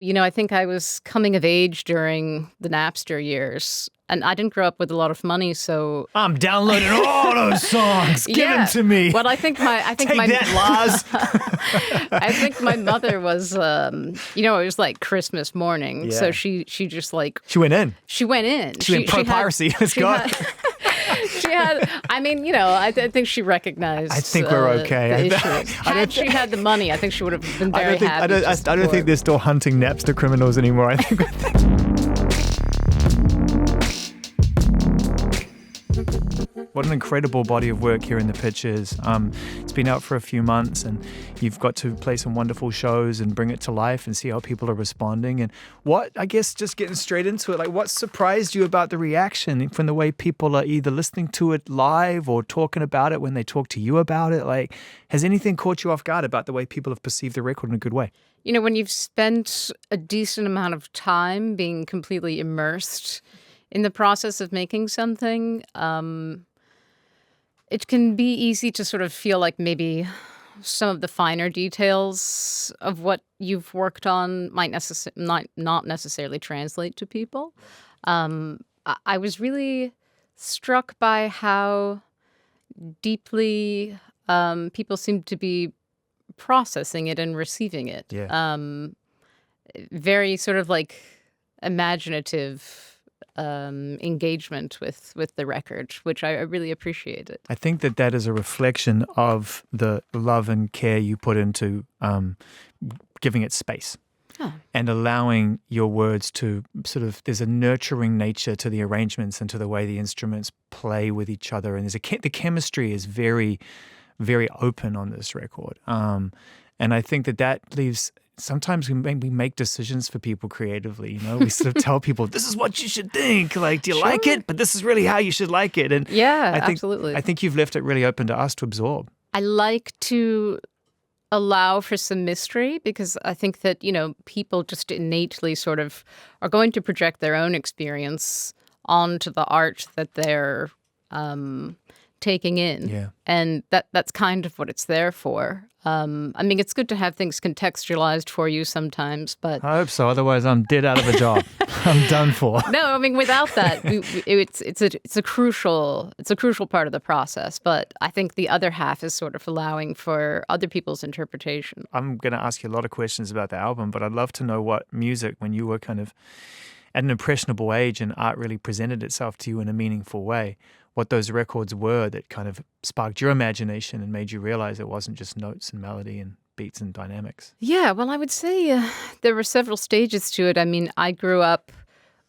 I think I was coming of age during the Napster years, and I didn't grow up with a lot of money, so I'm downloading all those songs. Give them to me. Well, I think Take that, Laz. I think my mother was, it was like Christmas morning, Yeah. so she just like She went in. she went in. She went pro-piracy. Let's go. She had, I think she recognized. I think we're okay. The issue. Had she had the money, I think she would have been very happy. I don't think they're still hunting Napster criminals anymore. I think. What an incredible body of work here in the Pictures. It's been out for a few months and you've got to play some wonderful shows and bring it to life and see how people are responding. And just getting straight into it, what surprised you about the reaction from the way people are either listening to it live or talking about it when they talk to you about it? Has anything caught you off guard about the way people have perceived the record in a good way? When you've spent a decent amount of time being completely immersed in the process of making something, it can be easy to sort of feel like maybe some of the finer details of what you've worked on might not necessarily translate to people. I was really struck by how deeply people seem to be processing it and receiving it. Yeah. Very sort of imaginative engagement with the record, which I really appreciated. I think that is a reflection of the love and care you put into giving it space. And allowing your words to there's a nurturing nature to the arrangements and to the way the instruments play with each other. And the chemistry is very, very open on this record. And I think that leaves... Sometimes we make decisions for people creatively, We sort of tell people, this is what you should think. Do you like it? But this is really how you should like it. And absolutely. I think you've left it really open to us to absorb. I like to allow for some mystery because I think that, people just innately sort of are going to project their own experience onto the art that they're taking in. Yeah. And that's kind of what it's there for. It's good to have things contextualized for you sometimes, but I hope so. Otherwise, I'm dead out of a job. I'm done for. No, without that, it's a crucial part of the process. But I think the other half is sort of allowing for other people's interpretation. I'm going to ask you a lot of questions about the album, but I'd love to know what music, when you were kind of at an impressionable age and art really presented itself to you in a meaningful way, what those records were that kind of sparked your imagination and made you realize it wasn't just notes and melody and beats and dynamics. Yeah, well, I would say there were several stages to it. I grew up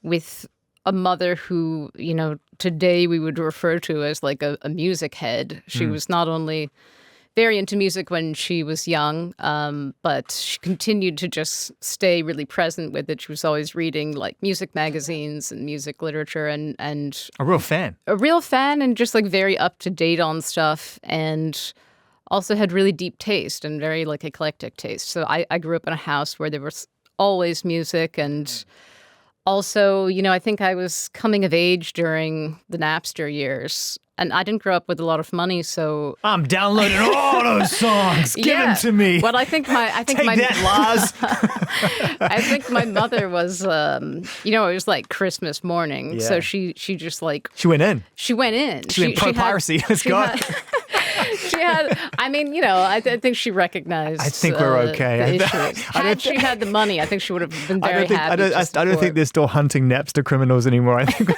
with a mother who, today we would refer to as a music head. She was not only very into music when she was young, but she continued to just stay really present with it. She was always reading music magazines and music literature and a real fan. And just very up to date on stuff, and also had really deep taste and very eclectic taste. So I grew up in a house where there was always music, and also, I think I was coming of age during the Napster years. And I didn't grow up with a lot of money, so I'm downloading all those songs. Give them to me. Well, I think Take that, Laz. I think my mother was, it was like Christmas morning, so she just she went in. She went in. She went pro-piracy. Let's go. I think she recognized. I think we're okay. The issue. Had she had the money, I think she would have been very happy. I don't think they're still hunting Napster criminals anymore. I think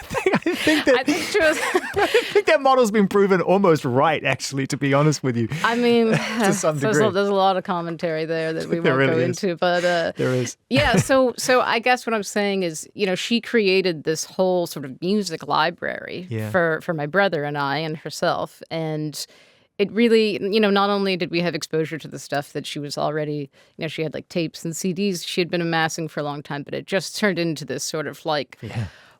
that model's been proven almost right, actually, to be honest with you. To some degree. There's a lot of commentary there that we won't go into, but there is. Yeah, so I guess what I'm saying is, she created this whole sort of music library for my brother and I and herself, and it really, not only did we have exposure to the stuff that she was already, she had tapes and CDs she had been amassing for a long time, but it just turned into this sort of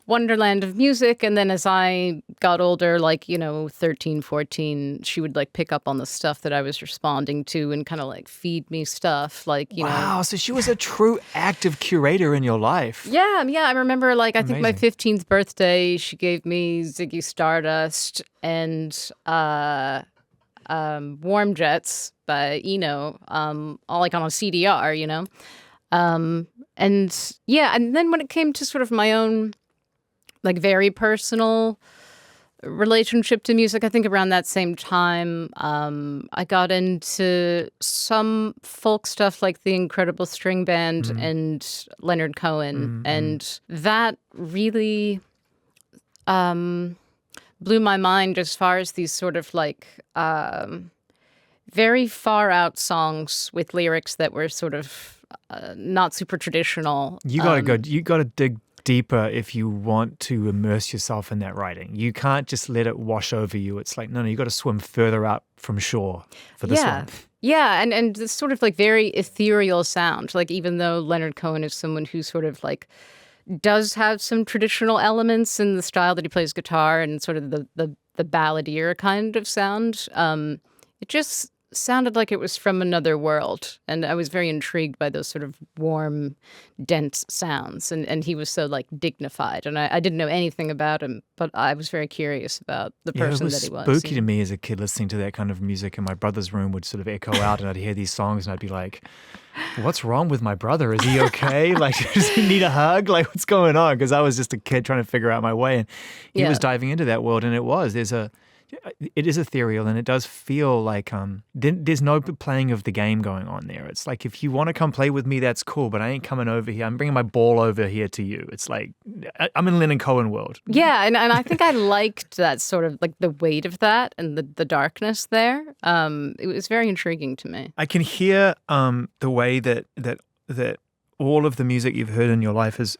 wonderland of music. And then as I got older, 13, 14, she would pick up on the stuff that I was responding to and kind of feed me stuff. Wow, so she was a true active curator in your life. Yeah. I remember I think my 15th birthday, she gave me Ziggy Stardust and Warm Jets by Eno, all on a CDR, And yeah, and then when it came to sort of my own, like, very personal relationship to music, I think around that same time, I got into some folk stuff like the Incredible String Band and Leonard Cohen, and that really blew my mind as far as these sort of like very far out songs with lyrics that were sort of not super traditional. You gotta go. You gotta dig deeper if you want to immerse yourself in that writing. You can't just let it wash over you. It's like, no, you got to swim further up from shore for this one. Yeah, and this sort of like very ethereal sound. Like, even though Leonard Cohen is someone who sort of like does have some traditional elements in the style that he plays guitar and sort of the balladeer kind of sound, it just sounded like it was from another world, and I was very intrigued by those sort of warm, dense sounds, and he was so like dignified, and I didn't know anything about him, but I was very curious about the person that he was. It was spooky to me as a kid listening to that kind of music, and my brother's room would sort of echo out, and I'd hear these songs, and I'd be like, what's wrong with my brother? Is he okay? Like, does he need a hug? Like, what's going on? Because I was just a kid trying to figure out my way, and he was diving into that world, and it is ethereal, and it does feel like there's no playing of the game going on there. It's like, if you want to come play with me, that's cool, but I ain't coming over here. I'm bringing my ball over here to you. It's like, I'm in Leonard Cohen world. Yeah, and I think I liked that sort of like the weight of that and the darkness there. It was very intriguing to me. I can hear the way that all of the music you've heard in your life is.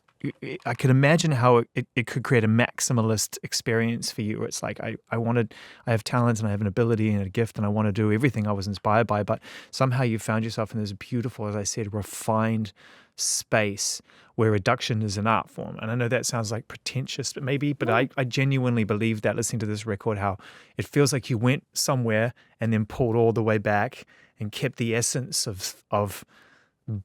I could imagine how it could create a maximalist experience for you. It's like, I have talent and I have an ability and a gift and I want to do everything I was inspired by, but somehow you found yourself in this beautiful, as I said, refined space where reduction is an art form. And I know that sounds like pretentious, but I genuinely believe that, listening to this record, how it feels like you went somewhere and then pulled all the way back and kept the essence of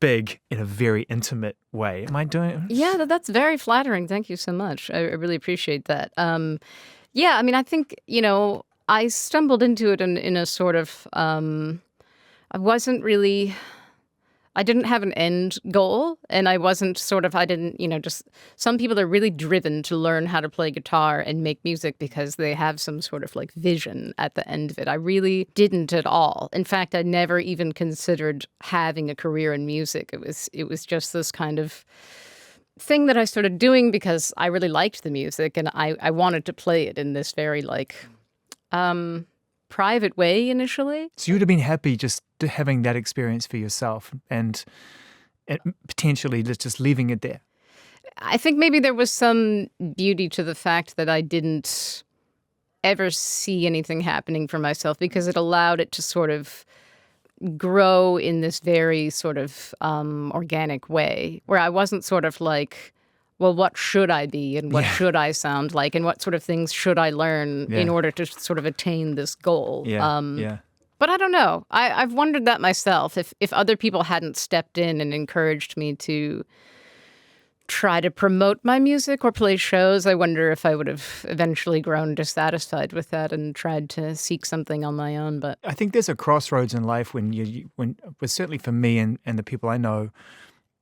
big in a very intimate way. Am I doing it? Yeah, that's very flattering. Thank you so much. I really appreciate that. Yeah, I mean, I think, I stumbled into it in a sort of, I didn't have an end goal, and I didn't, just, some people are really driven to learn how to play guitar and make music because they have some sort of like vision at the end of it. I really didn't at all. In fact, I never even considered having a career in music. It was just this kind of thing that I started doing because I really liked the music, and I wanted to play it in this very like private way initially. So you'd have been happy just having that experience for yourself and potentially just leaving it there? I think maybe there was some beauty to the fact that I didn't ever see anything happening for myself, because it allowed it to sort of grow in this very sort of organic way, where I wasn't sort of like, well, what should I be and what should I sound like and what sort of things should I learn in order to sort of attain this goal? But I don't know. I've wondered that myself. If other people hadn't stepped in and encouraged me to try to promote my music or play shows, I wonder if I would have eventually grown dissatisfied with that and tried to seek something on my own. But I think there's a crossroads in life when certainly for me and the people I know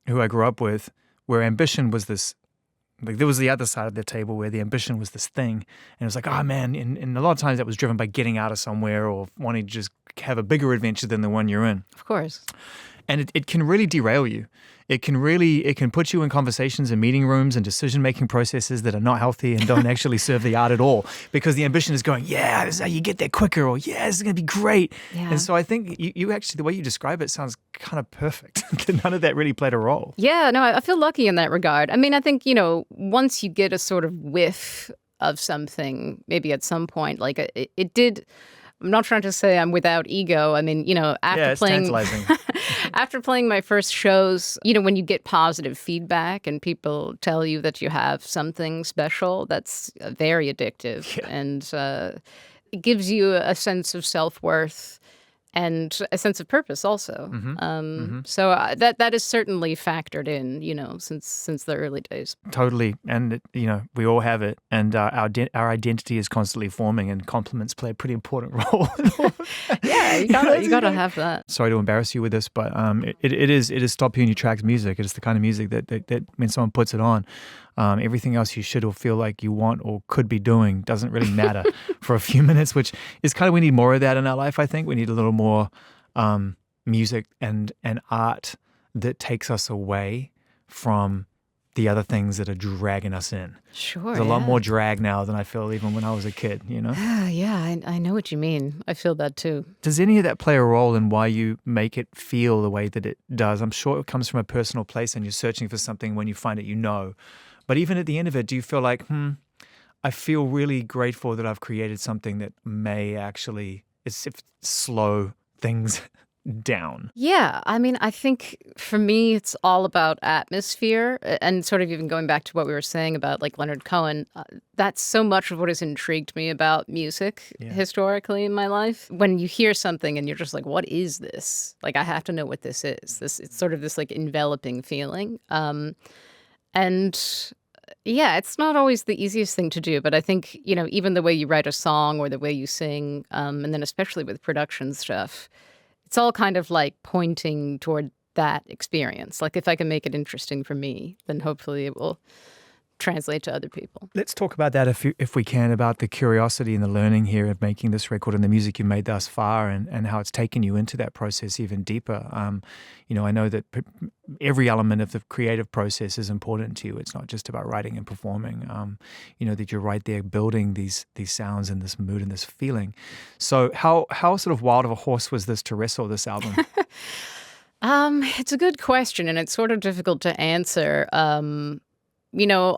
who I grew up with, where ambition was this. Like, there was the other side of the table where the ambition was this thing, and it was like, oh man, and a lot of times that was driven by getting out of somewhere or wanting to just have a bigger adventure than the one you're in. Of course. And it can really derail you. It can put you in conversations and meeting rooms and decision-making processes that are not healthy and don't actually serve the art at all, because the ambition is going, yeah, this is how you get there quicker, or yeah, this is going to be great. Yeah. And so I think you actually, the way you describe it sounds kind of perfect. None of that really played a role. Yeah, no, I feel lucky in that regard. I mean, I think, once you get a sort of whiff of something, maybe at some point, like it did. I'm not trying to say I'm without ego. I mean, after playing my first shows, when you get positive feedback and people tell you that you have something special, that's very addictive. Yeah. And it gives you a sense of self-worth and a sense of purpose also. So that is certainly factored in, since the early days. Totally, and we all have it, and our identity is constantly forming, and compliments play a pretty important role. Yeah, you gotta have that. Sorry to embarrass you with this, but it is stop hearing your tracks music. It is the kind of music that when someone puts it on, everything else you should or feel like you want or could be doing doesn't really matter for a few minutes, which is kind of, we need more of that in our life, I think. We need a little more music and art that takes us away from the other things that are dragging us in. Sure. There's a lot more drag now than I feel even when I was a kid, Yeah, I know what you mean. I feel that too. Does any of that play a role in why you make it feel the way that it does? I'm sure it comes from a personal place and you're searching for something when you find it, But even at the end of it, do you feel like, I feel really grateful that I've created something that may actually slow things down? Yeah, I think for me, it's all about atmosphere, and sort of even going back to what we were saying about like Leonard Cohen. That's so much of what has intrigued me about music historically in my life. When you hear something and you're just like, "What is this?" Like, I have to know what this is. It's sort of this like enveloping feeling, and yeah, it's not always the easiest thing to do, but I think even the way you write a song or the way you sing, and then especially with production stuff. It's all kind of like pointing toward that experience. Like if I can make it interesting for me, then hopefully it will translate to other people. Let's talk about that if we can, about the curiosity and the learning here of making this record and the music you've made thus far and how it's taken you into that process even deeper. I know that every element of the creative process is important to you. It's not just about writing and performing, that you're right there building these sounds and this mood and this feeling. So how sort of wild of a horse was this to wrestle this album? It's a good question, and it's sort of difficult to answer.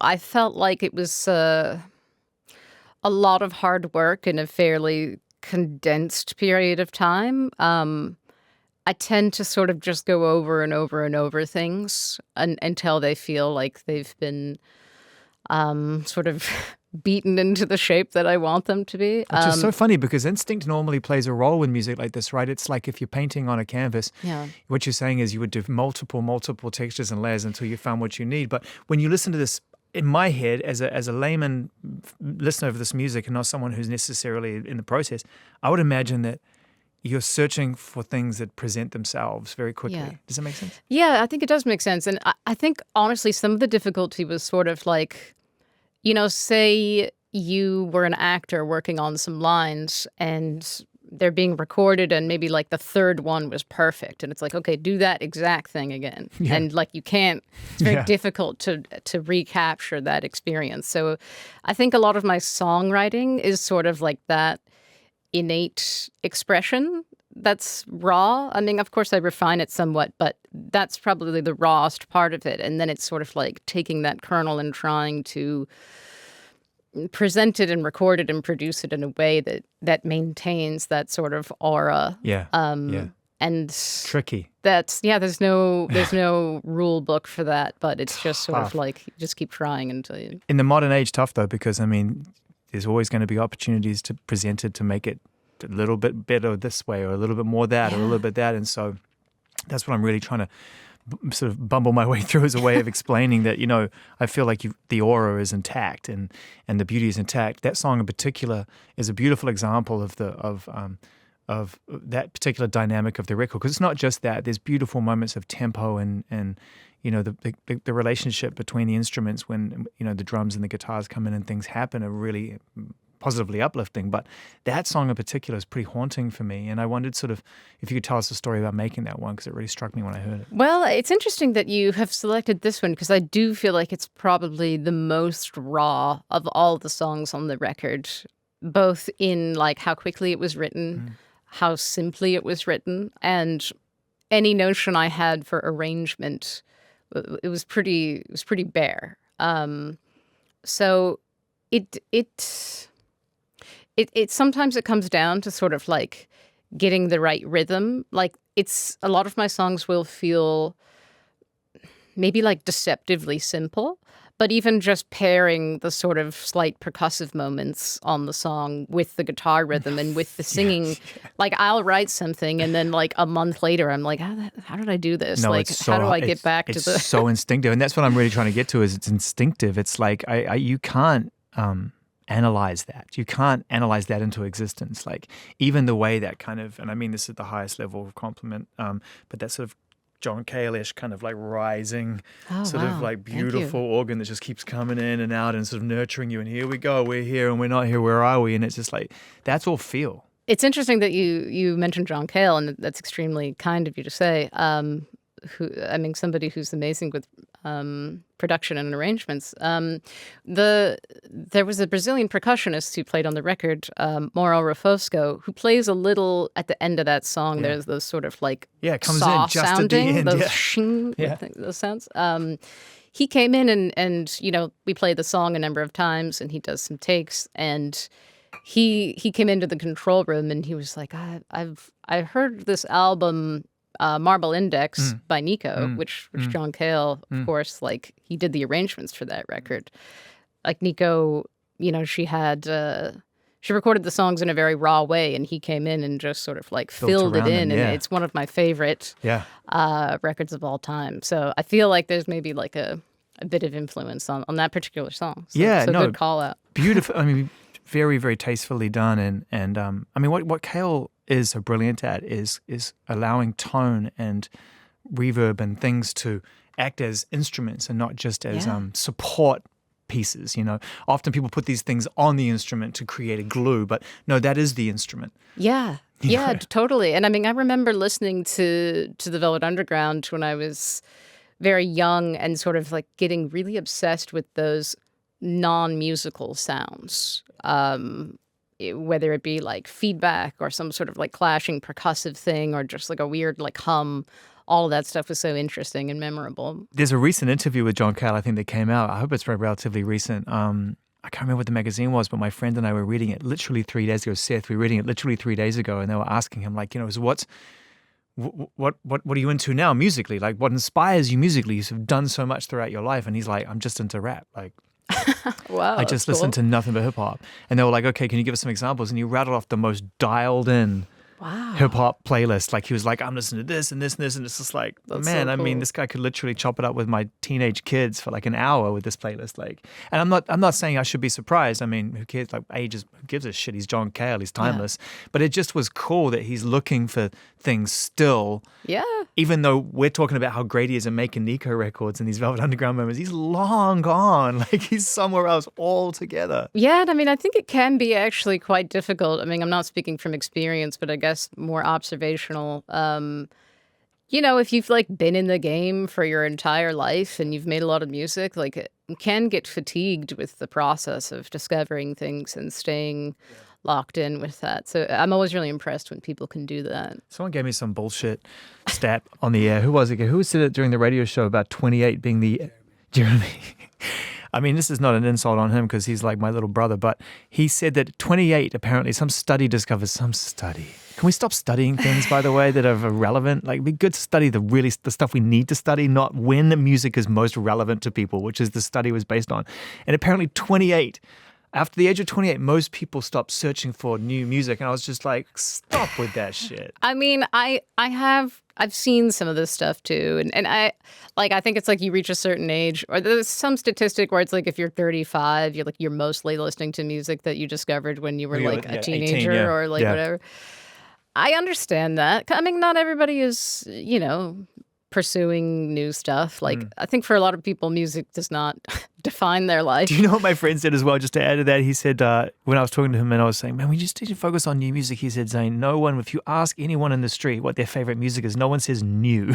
I felt like it was a lot of hard work in a fairly condensed period of time. I tend to sort of just go over and over and over things until they feel like they've been sort of beaten into the shape that I want them to be. Which is so funny because instinct normally plays a role in music like this, right? It's like if you're painting on a canvas, what you're saying is you would do multiple textures and layers until you found what you need. But when you listen to this, in my head, as a layman listener of this music and not someone who's necessarily in the process, I would imagine that you're searching for things that present themselves very quickly. Yeah. Does that make sense? Yeah, I think it does make sense. And I think, honestly, some of the difficulty was sort of like, say you were an actor working on some lines and they're being recorded and maybe like the third one was perfect. And it's like, okay, do that exact thing again. Yeah. And like you can't, it's very difficult to recapture that experience. So I think a lot of my songwriting is sort of like that innate expression that's raw. I mean, of course I refine it somewhat, but that's probably the rawest part of it. And then it's sort of like taking that kernel and trying to present it and record it and produce it in a way that maintains that sort of aura. And tricky. That's there's no rule book for that, but it's just sort of like you just keep trying until you. In the modern age, tough though, because I mean, there's always going to be opportunities to present it to make it a little bit better this way or a little bit more that or a little bit that, and so that's what I'm really trying to sort of bumble my way through as a way of explaining that, I feel like the aura is intact and the beauty is intact. That song in particular is a beautiful example of that particular dynamic of the record, because it's not just that. There's beautiful moments of tempo and the relationship between the instruments when the drums and the guitars come in and things happen are really positively uplifting. But that song in particular is pretty haunting for me, and I wondered sort of if you could tell us a story about making that one, because it really struck me when I heard it. Well, it's interesting that you have selected this one, because I do feel like it's probably the most raw of all the songs on the record, both in like how quickly it was written, how simply it was written, and any notion I had for arrangement. It was pretty bare. So it sometimes it comes down to sort of like getting the right rhythm. Like a lot of my songs will feel maybe like deceptively simple. But even just pairing the sort of slight percussive moments on the song with the guitar rhythm and with the singing, like I'll write something and then like a month later, I'm like, how did I do this? No, like, how do I get back to the... It's so instinctive. And that's what I'm really trying to get to is it's instinctive. It's like you can't analyze that. You can't analyze that into existence. Like even the way that kind of, and I mean this at the highest level of compliment, but that sort of John Cale-ish kind of like rising, of like beautiful organ that just keeps coming in and out and sort of nurturing you. And here we go, we're here and we're not here, where are we? And it's just like, that's all feel. It's interesting that you mentioned John Cale, and that's extremely kind of you to say. Somebody who's amazing with production and arrangements. There was a Brazilian percussionist who played on the record, Mauro Rafosco, who plays a little at the end of that song. Yeah. There's those sort of like it comes saw in just sounding, at the end. those shing, those sounds. He came in and we played the song a number of times, and he does some takes, and he came into the control room and he was like, I heard this album. Marble Index by Nico, which John Cale, of course, like he did the arrangements for that record. Like Nico, she recorded the songs in a very raw way, and he came in and just sort of like filled it in, and it's one of my favorite records of all time. So I feel like there's maybe like a bit of influence on that particular song. So, good call out. Beautiful. I mean, very, very tastefully done, and I mean, what Cale is so brilliant at is allowing tone and reverb and things to act as instruments and not just as support pieces. Often people put these things on the instrument to create a glue, but no, that is the instrument. Yeah, totally. And I mean, I remember listening to the Velvet Underground when I was very young and sort of like getting really obsessed with those non-musical sounds. Whether it be like feedback or some sort of like clashing percussive thing or just like a weird like hum, all of that stuff was so interesting and memorable. There's a recent interview with John Cale, I think, that came out. I hope it's relatively recent. I can't remember what the magazine was, but my friend and I were reading it literally 3 days ago. Seth, we were reading it literally 3 days ago, and they were asking him like, so what are you into now musically? Like, what inspires you musically? You've done so much throughout your life, and he's like, I'm just into rap. Like. Wow, I just listened to nothing but hip hop. And they were like, okay, can you give us some examples? And he rattled off the most dialed in hip hop playlist. Like he was like, I'm listening to this and this and this. And it's just like, that's man, so cool. I mean, this guy could literally chop it up with my teenage kids for like an hour with this playlist. Like, and I'm not saying I should be surprised. I mean, who cares? Like who gives a shit? He's John Cale, he's timeless. Yeah. But it just was cool that he's looking for things still. Yeah. Even though we're talking about how great he is at making Nico records and these Velvet Underground moments, he's long gone. Like he's somewhere else altogether. Yeah, and I mean, I think it can be actually quite difficult. I mean, I'm not speaking from experience, but I guess more observational. If you've like been in the game for your entire life and you've made a lot of music, like it can get fatigued with the process of discovering things and staying locked in with that. So I'm always really impressed when people can do that. Someone gave me some bullshit stat on the air. Who was it? Who said it during the radio show about 28 being the... Jeremy. I mean, this is not an insult on him because he's like my little brother, but he said that 28, apparently, some study discovers some study. Can we stop studying things, by the way, that are irrelevant? Like, it'd be good to study the stuff we need to study, not when the music is most relevant to people, which is the study was based on. And apparently 28... After the age of 28, most people stop searching for new music. And I was just like, stop with that shit. I mean, I've seen some of this stuff too. And I think it's like you reach a certain age, or there's some statistic where it's like if you're 35, you're mostly listening to music that you discovered when you were like a teenager 18, or like whatever. I understand that. I mean, not everybody is, pursuing new stuff. Like, I think for a lot of people, music does not define their life. Do you know what my friend said as well? Just to add to that, he said, when I was talking to him and I was saying, man, we just need to focus on new music. He said, Zane, if you ask anyone in the street what their favorite music is, no one says new.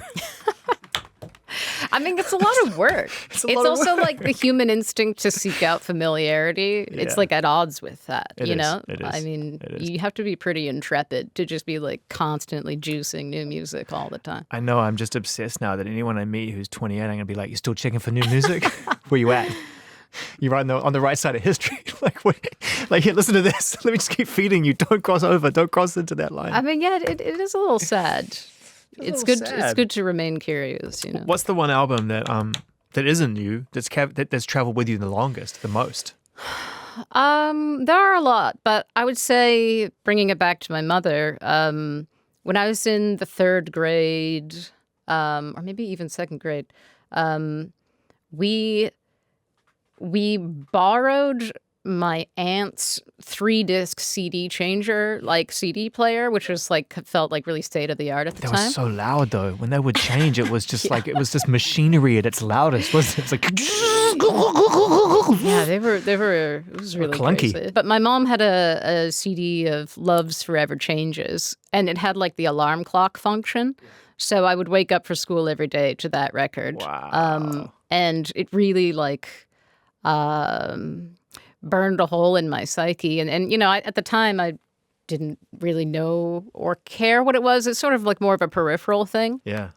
I mean, it's a lot of work. It's also like the human instinct to seek out familiarity. Yeah. It's like at odds with that, It is. I mean, you have to be pretty intrepid to just be like constantly juicing new music all the time. I know. I'm just obsessed now that anyone I meet who's 28, I'm going to be like, you still checking for new music? Where you at? You're right on the right side of history. Here, listen to this. Let me just keep feeding you. Don't cross over. Don't cross into that line. I mean, yeah, it is a little sad. it's good. It's good to remain curious. What's the one album that that isn't new that's traveled with you the longest, the most? There are a lot, but I would say, bringing it back to my mother, when I was in the third grade, or maybe even second grade, we borrowed my aunt's 3-disc CD changer, like CD player, which was felt like really state of the art at the time. That was so loud though. When they would change, it was just like it was just machinery at its loudest, wasn't it? It's like yeah, they were. It was really clunky. Crazy. But my mom had a CD of Love's Forever Changes, and it had like the alarm clock function. So I would wake up for school every day to that record. Wow. And it really burned a hole in my psyche. And at the time, I didn't really know or care what it was. It's sort of like more of a peripheral thing. Yeah.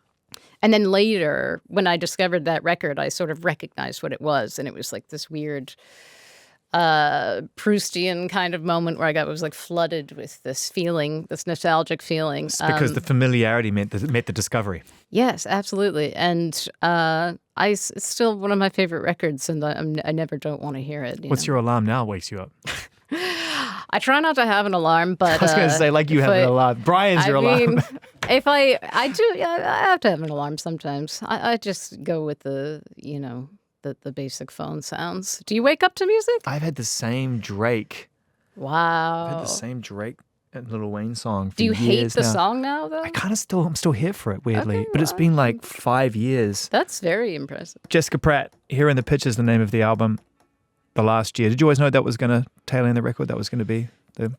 And then later, when I discovered that record, I sort of recognized what it was. And it was like this weird Proustian kind of moment where was like flooded with this feeling, this nostalgic feeling. It's because the familiarity meant the discovery. Yes, absolutely. And it's still one of my favorite records, and I never don't want to hear it. What's your alarm now wakes you up? I try not to have an alarm, but I was going to say, like you have an alarm. Brian's your alarm. If I do, I have to have an alarm sometimes. I just go with the basic phone sounds. Do you wake up to music? I've had the same Drake. Wow. I've had the same Drake and Lil Wayne song for Do you years hate the now. song now, though? I'm still here for it, weirdly. Okay, but it's been like 5 years. That's very impressive. Jessica Pratt, Here in the Pictures, the name of the album, the last year. Did you always know that was going to tail end the record? That was going to be the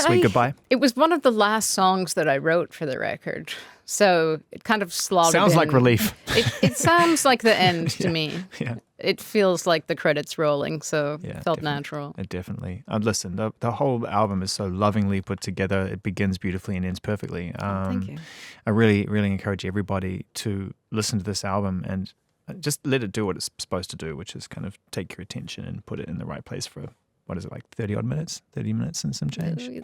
sweet goodbye? It was one of the last songs that I wrote for the record. So it kind of slotted Sounds in. like relief. It sounds like the end to me. Yeah. It feels like the credits rolling, so it felt natural. Definitely. Listen, the whole album is so lovingly put together. It begins beautifully and ends perfectly. Thank you. I really, really encourage everybody to listen to this album and just let it do what it's supposed to do, which is kind of take your attention and put it in the right place for, what is it, like 30-odd minutes? 30 minutes and some change? We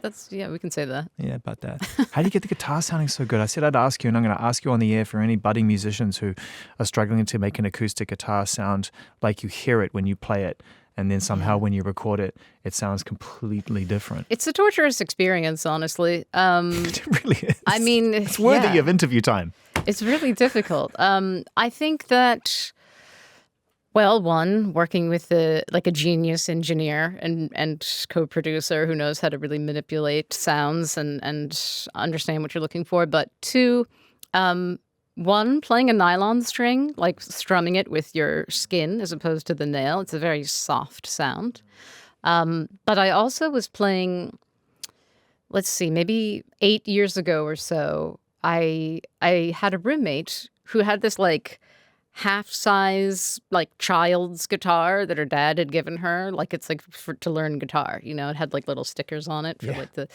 can say that. Yeah, about that. How do you get the guitar sounding so good? I said I'd ask you, and I'm going to ask you on the air for any budding musicians who are struggling to make an acoustic guitar sound like you hear it when you play it, and then somehow when you record it, it sounds completely different. It's a torturous experience, honestly. It really is. I mean, it's worthy of interview time. It's really difficult. I think that... Well, one, working with a genius engineer and co-producer who knows how to really manipulate sounds and understand what you're looking for. But two, one, playing a nylon string, like strumming it with your skin as opposed to the nail. It's a very soft sound. But I also was playing, let's see, maybe 8 years ago or so, I had a roommate who had this half-size child's guitar that her dad had given her, it's to learn guitar, it had little stickers on it for the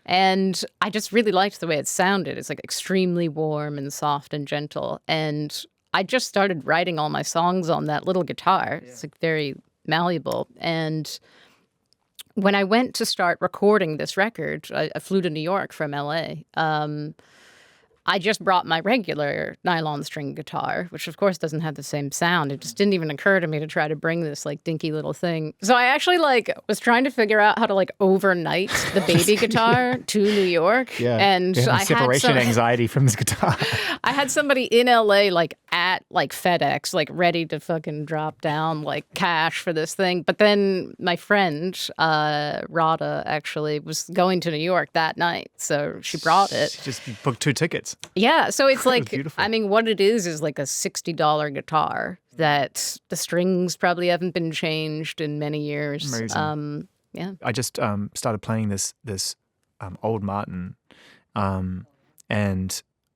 and I just really liked the way it sounded. It's extremely warm and soft and gentle, and I just started writing all my songs on that little guitar. It's very malleable. And when I went to start recording this record, I flew to New York from LA. I just brought my regular nylon string guitar, which of course doesn't have the same sound. It just didn't even occur to me to try to bring this dinky little thing. So I actually was trying to figure out how to overnight the baby guitar to New York. Yeah. And I separation anxiety from this guitar. I had somebody in LA at FedEx ready to fucking drop down cash for this thing. But then my friend Rada actually was going to New York that night, so she brought it. She just booked 2 tickets. Yeah, so it's beautiful. I mean, what it is a $60 guitar that the strings probably haven't been changed in many years. Amazing. Yeah. I just started playing this old Martin, and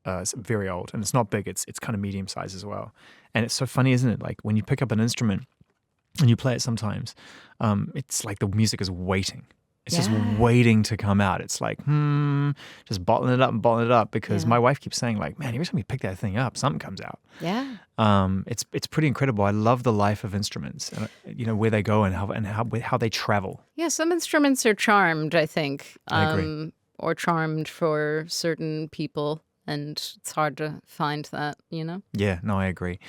it's very old, and it's not big. It's kind of medium size as well. And it's so funny, isn't it? When you pick up an instrument and you play it sometimes, it's like the music is waiting. It's just waiting to come out. It's just bottling it up because my wife keeps saying man, every time you pick that thing up, something comes out. Yeah. It's pretty incredible. I love the life of instruments, and where they go and how they travel. Yeah, some instruments are charmed, I think. I agree. or charmed for certain people. And it's hard to find that, you know? Yeah, no, I agree.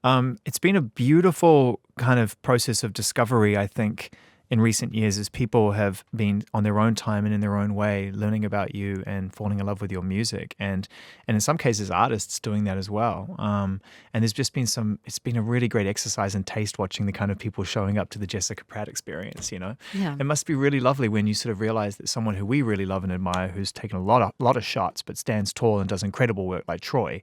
It's been a beautiful kind of process of discovery, I think, in recent years as people have been on their own time and in their own way learning about you and falling in love with your music. And in some cases, artists doing that as well. And there's just been it's been a really great exercise in taste watching the kind of people showing up to the Jessica Pratt experience, you know? Yeah. It must be really lovely when you sort of realize that someone who we really love and admire, who's taken a lot of shots but stands tall and does incredible work like Troye,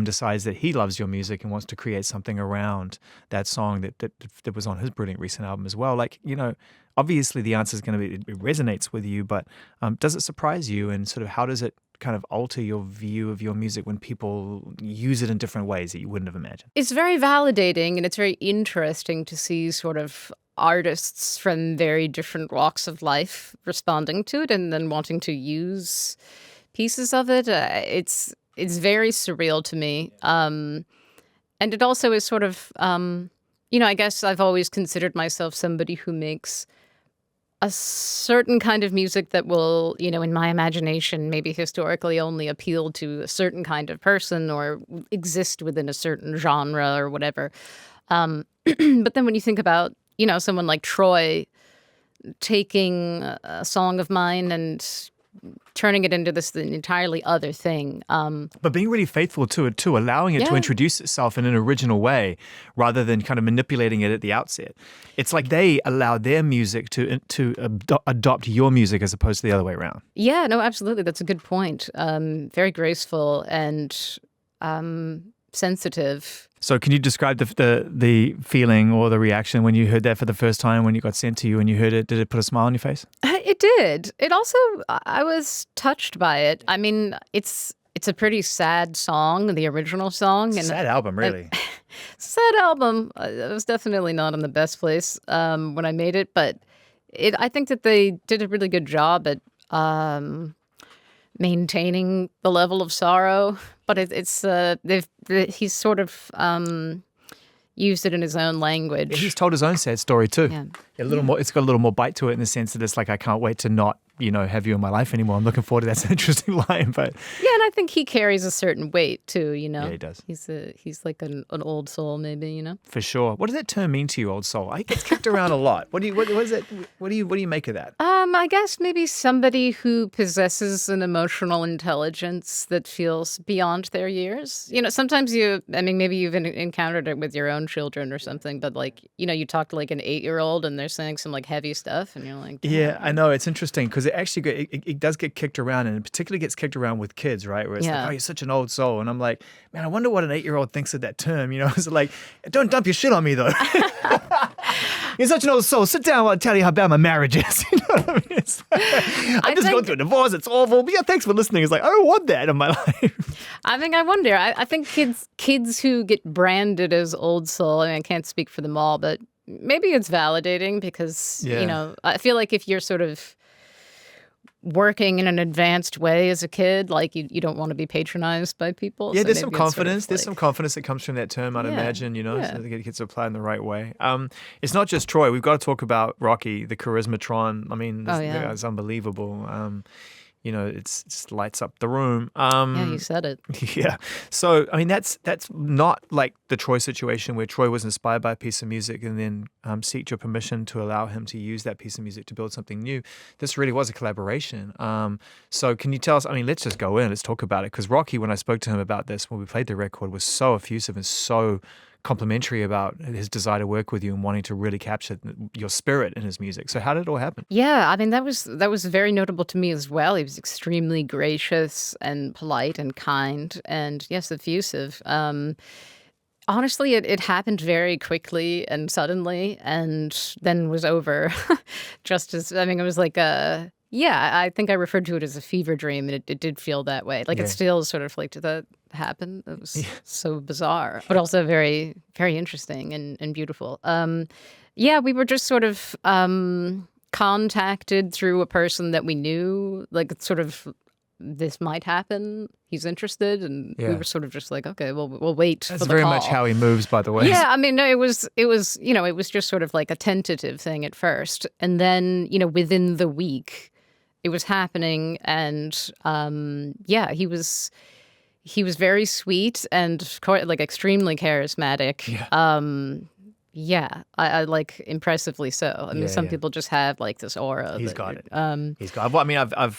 decides that he loves your music and wants to create something around that song that was on his brilliant recent album as well. Like, you know, obviously the answer is going to be it resonates with you, but does it surprise you, and sort of how does it kind of alter your view of your music when people use it in different ways that you wouldn't have imagined? It's very validating, and it's very interesting to see sort of artists from very different walks of life responding to it and then wanting to use pieces of it. It's very surreal to me. And it also is sort of, you know, I guess I've always considered myself somebody who makes a certain kind of music that will, you know, in my imagination, maybe historically only appeal to a certain kind of person or exist within a certain genre or whatever. But then when you think about, you know, someone like Troye taking a song of mine and turning it into this entirely other thing. But being really faithful to it too, allowing it to introduce itself in an original way rather than kind of manipulating it at the outset. It's like they allow their music to adopt your music as opposed to the other way around. Yeah, no, absolutely. That's a good point. Very graceful and sensitive. So can you describe the feeling or the reaction when you heard that for the first time, when you got sent to you and you heard it? Did it put a smile on your face? It did. It also, I was touched by it. I mean, it's a pretty sad song, the original song. Sad album, really. Sad album. I was definitely not in the best place when I made it, but I think that they did a really good job at maintaining the level of sorrow. But he's sort of used it in his own language. Yeah, he's told his own sad story too. Yeah. A little more. It's got a little more bite to it in the sense that it's like, I can't wait to not, you know, have you in my life anymore. I'm looking forward to that. That's an interesting line, but yeah, and I think he carries a certain weight too. You know, yeah, he does. He's like an old soul, maybe. You know, for sure. What does that term mean to you, old soul? It gets kicked around a lot. What is that? What do you make of that? I guess maybe somebody who possesses an emotional intelligence that feels beyond their years. You know, sometimes maybe you've encountered it with your own children or something, but like, you know, you talk to like an 8-year-old and they're saying some like heavy stuff and you're like, yeah, I know. It's interesting because it actually it does get kicked around, and it particularly gets kicked around with kids, right? Where it's like, oh, you're such an old soul. And I'm like, man, I wonder what an 8-year-old thinks of that term. You know, it's like, don't dump your shit on me though. You're such an old soul. Sit down while I tell you how bad my marriage is. You know what I mean? I'm just going through a divorce. It's awful. But yeah, thanks for listening. It's like, I don't want that in my life. I wonder. I think kids who get branded as old soul, I mean, I can't speak for them all, but maybe it's validating because, you know, I feel like if you're sort of working in an advanced way as a kid, like you don't want to be patronized by people. Yeah, so there's some confidence. Sort of There's some confidence that comes from that term, I'd imagine, you know, so it gets applied in the right way. It's not just Troye. We've got to talk about Rocky, the charismatron. I mean, it's unbelievable. You know, it just lights up the room. Yeah, you said it. Yeah. So, I mean, that's not like the Troye situation where Troye was inspired by a piece of music and then sought your permission to allow him to use that piece of music to build something new. This really was a collaboration. So can you tell us, I mean, let's just go in, let's talk about it. Because Rocky, when I spoke to him about this, when we played the record, was so effusive and so complimentary about his desire to work with you and wanting to really capture your spirit in his music. So how did it all happen? Yeah, I mean, that was very notable to me as well. He was extremely gracious and polite and kind and, yes, effusive. Honestly, it happened very quickly and suddenly and then was over. It was like I think I referred to it as a fever dream, and it did feel that way. Like it still sort of like, did that happen? It was so bizarre, but also very, very interesting and beautiful. We were just sort of contacted through a person that we knew, like sort of, this might happen. He's interested, and we were sort of just like, okay, well, we'll wait. That's for the very call. much how he moves, by the way. Yeah, I mean, no, it was just sort of like a tentative thing at first, and then within the week, it was happening, and yeah, he was very sweet and like extremely charismatic. Yeah, I like impressively so. I mean, some people just have like this aura. He's got it. He's got. Well, I mean, I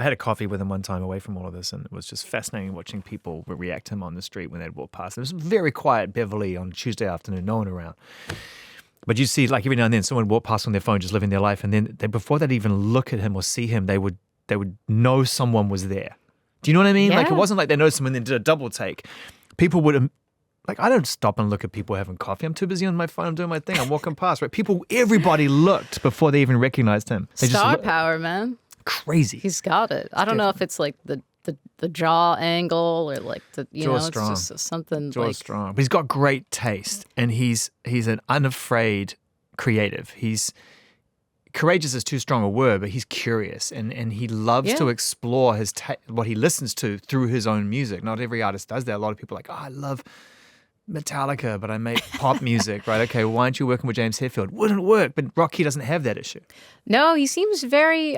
had a coffee with him one time away from all of this, and it was just fascinating watching people react to him on the street when they'd walk past. It was very quiet Beverly on Tuesday afternoon, no one around. But you see, like every now and then, someone would walk past on their phone, just living their life, and then before they'd even look at him or see him, they would know someone was there. Do you know what I mean? Yeah. Like it wasn't like they noticed him and then did a double take. People would. Like, I don't stop and look at people having coffee. I'm too busy on my phone. I'm doing my thing. I'm walking past, right? Everybody looked before they even recognized him. They Star power, man. Crazy. He's got it. I don't know if it's like the jaw angle or like Jaw's it's just something Jaw's like strong. But he's got great taste, and he's an unafraid creative. He's courageous is too strong a word, but he's curious, and he loves to explore what he listens to through his own music. Not every artist does that. A lot of people are like, oh, I love Metallica, but I make pop music, right? Okay, why aren't you working with James Hetfield? Wouldn't work, but Rocky doesn't have that issue. No, he seems very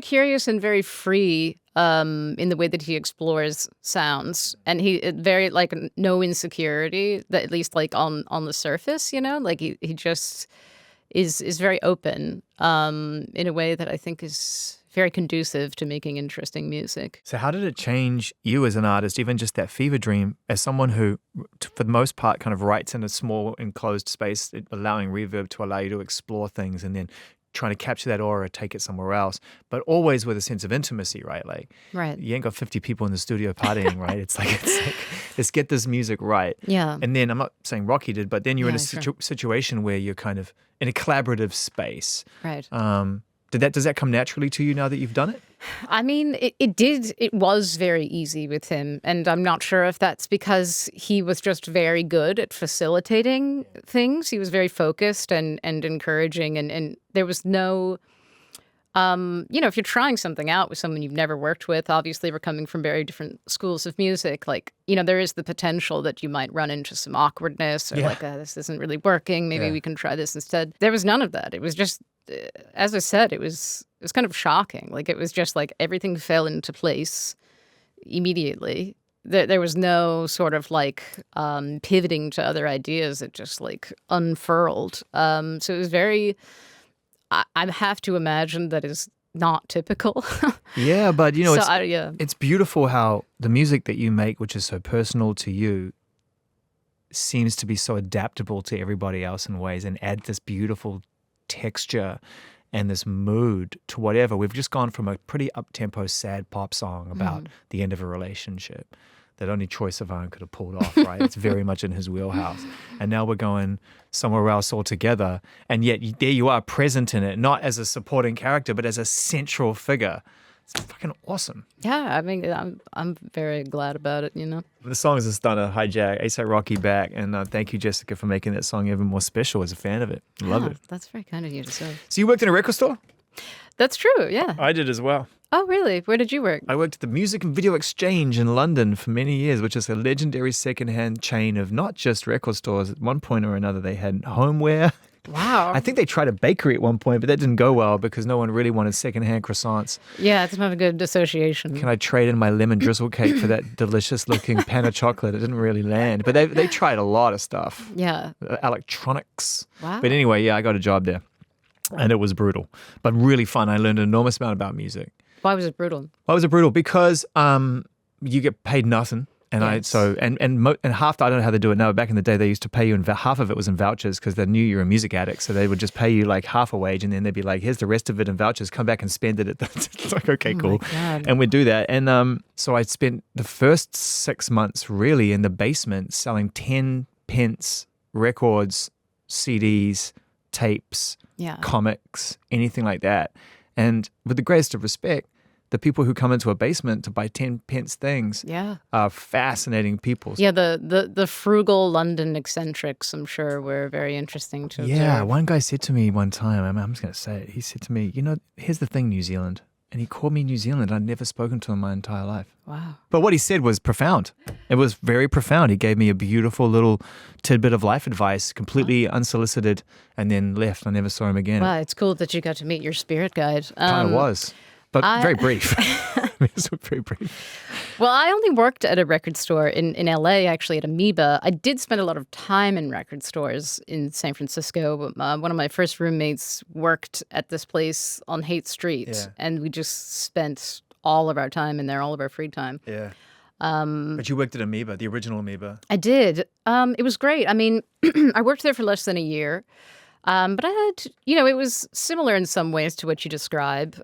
curious and very free in the way that he explores sounds, and he very like no insecurity, that at least like on the surface, like he just is very open in a way that I think is very conducive to making interesting music. So how did it change you as an artist, even just that fever dream, as someone who, for the most part, kind of writes in a small enclosed space, allowing reverb to allow you to explore things and then trying to capture that aura, take it somewhere else, but always with a sense of intimacy, right? Like, you ain't got 50 people in the studio partying, right? It's like, let's get this music right. Yeah. And then, I'm not saying Rocky did, but then you're in a situation where you're kind of in a collaborative space. Right. Does that come naturally to you now that you've done it? I mean, it did. It was very easy with him. And I'm not sure if that's because he was just very good at facilitating things. He was very focused and encouraging. And there was no, if you're trying something out with someone you've never worked with, obviously we're coming from very different schools of music. Like, there is the potential that you might run into some awkwardness or like, this isn't really working. Maybe we can try this instead. There was none of that. It was just, as I said, it was kind of shocking. Like, it was just like everything fell into place immediately. There was no sort of like pivoting to other ideas. It just like unfurled. So it was very, I have to imagine that is not typical. Yeah, but it's beautiful how the music that you make, which is so personal to you, seems to be so adaptable to everybody else in ways and add this beautiful texture and this mood to whatever. We've just gone from a pretty up-tempo, sad pop song about the end of a relationship that only Troye Sivan could have pulled off, right? It's very much in his wheelhouse. And now we're going somewhere else altogether. And yet there you are present in it, not as a supporting character, but as a central figure. It's fucking awesome. Yeah, I mean, I'm very glad about it, The song is a stunner, HIGHJACK, A$AP Rocky back. And thank you, Jessica, for making that song even more special as a fan of it. Love it. That's very kind of you to say. So you worked in a record store? That's true, yeah. I did as well. Oh, really? Where did you work? I worked at the Music and Video Exchange in London for many years, which is a legendary secondhand chain of not just record stores. At one point or another, they had homeware. Wow. I think they tried a bakery at one point, but that didn't go well because no one really wanted secondhand croissants. Yeah, it's not a good association. Can I trade in my lemon drizzle cake for that delicious-looking pan of chocolate? It didn't really land. But they tried a lot of stuff. Yeah. Electronics. Wow. But anyway, I got a job there. And it was brutal, but really fun. I learned an enormous amount about music. Why was it brutal? Why was it brutal? Because you get paid nothing. And yes. and half, I don't know how they do it now, but back in the day, they used to pay you, and half of it was in vouchers because they knew you were a music addict. So they would just pay you like half a wage, and then they'd be like, here's the rest of it in vouchers, come back and spend it. It's like, okay, cool. And we'd do that. And so I spent the first 6 months really in the basement selling 10 pence records, CDs, tapes, comics, anything like that. And with the greatest of respect, the people who come into a basement to buy 10 pence things are fascinating people. Yeah, the frugal London eccentrics, I'm sure, were very interesting to observe. Yeah, one guy said to me one time, I'm just going to say it, he said to me, here's the thing, New Zealand, And he called me New Zealand. I'd never spoken to him my entire life. Wow. But what he said was profound. It was very profound. He gave me a beautiful little tidbit of life advice, completely unsolicited, and then left. I never saw him again. Wow, it's cool that you got to meet your spirit guide. Kind of was. But very brief. It's very brief. Well, I only worked at a record store in LA, actually, at Amoeba. I did spend a lot of time in record stores in San Francisco. One of my first roommates worked at this place on Haight Street, and we just spent all of our time in there, all of our free time. Yeah. But you worked at Amoeba, the original Amoeba. I did. It was great. I mean, I worked there for less than a year. But I had, it was similar in some ways to what you describe.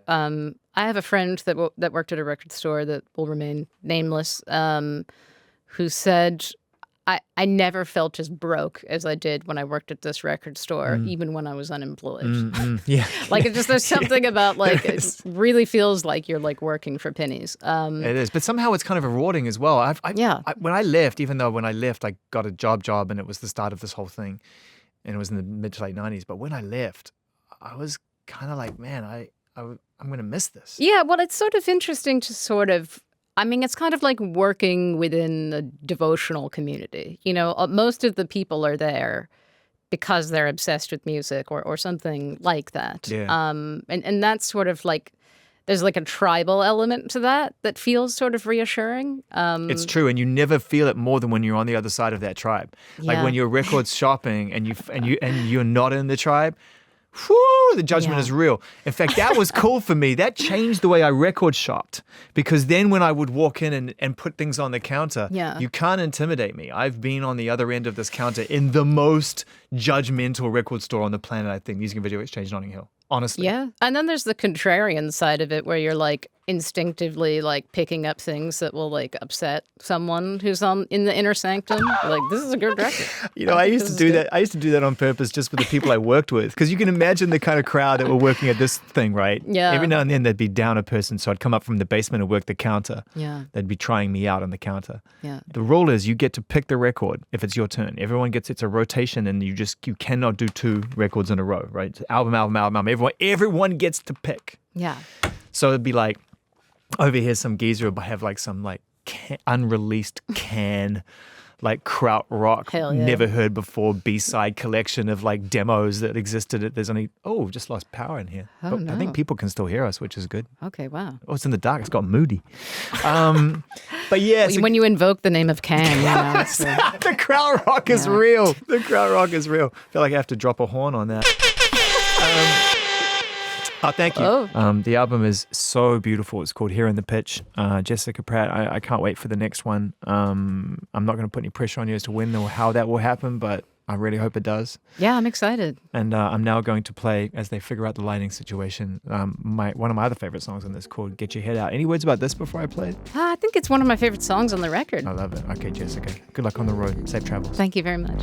I have a friend that worked at a record store that will remain nameless, who said, I never felt as broke as I did when I worked at this record store, even when I was unemployed. Yeah. Like, there's something about, like, it really feels like you're, like, working for pennies. It is. But somehow it's kind of rewarding as well. When I left, even though when I left, I got a job and it was the start of this whole thing. And it was in the mid to late 90s. But when I left, I was kind of like, man, I'm going to miss this. Yeah, well, it's sort of interesting to it's kind of like working within a devotional community. Most of the people are there because they're obsessed with music or something like that. Yeah. And that's sort of like, there's like a tribal element to that feels sort of reassuring. It's true, and you never feel it more than when you're on the other side of that tribe. Like when you're record shopping and you're not in the tribe, whew, the judgment is real. In fact, that was cool for me. That changed the way I record shopped, because then when I would walk in and put things on the counter, you can't intimidate me. I've been on the other end of this counter in the most judgmental record store on the planet, I think, Music and Video Exchange, Notting Hill. Honestly. Yeah. And then there's the contrarian side of it where you're like instinctively like picking up things that will like upset someone who's in the inner sanctum. You're like, this is a good record. I used to do that. I used to do that on purpose just with the people I worked with, because you can imagine the kind of crowd that were working at this thing, right? Yeah. Every now and then there'd be down a person, so I'd come up from the basement and work the counter. Yeah. They'd be trying me out on the counter. Yeah. The rule is you get to pick the record if it's your turn. Everyone gets, it's a rotation, and you cannot do 2 records in a row, right? It's album. Everyone gets to pick. Yeah. So it'd be like, over here, some geezer would have like some like unreleased like krautrock, never heard before B-side collection of like demos that existed. There's only, just lost power in here. Oh, but no. I think people can still hear us, which is good. Okay, wow. Oh, it's in the dark. It's got moody. But yeah. When you invoke the name of Can, the krautrock is real. The krautrock is real. I feel like I have to drop a horn on that. Thank you. The album is so beautiful. It's called Here in the Pitch. Jessica Pratt, I can't wait for the next one. I'm not going to put any pressure on you as to when or how that will happen, but I really hope it does. Yeah, I'm excited. And I'm now going to play, as they figure out the lighting situation, one of my other favorite songs on this called Get Your Head Out. Any words about this before I play it? I think it's one of my favorite songs on the record. I love it. Okay, Jessica. Good luck on the road. Safe travels. Thank you very much.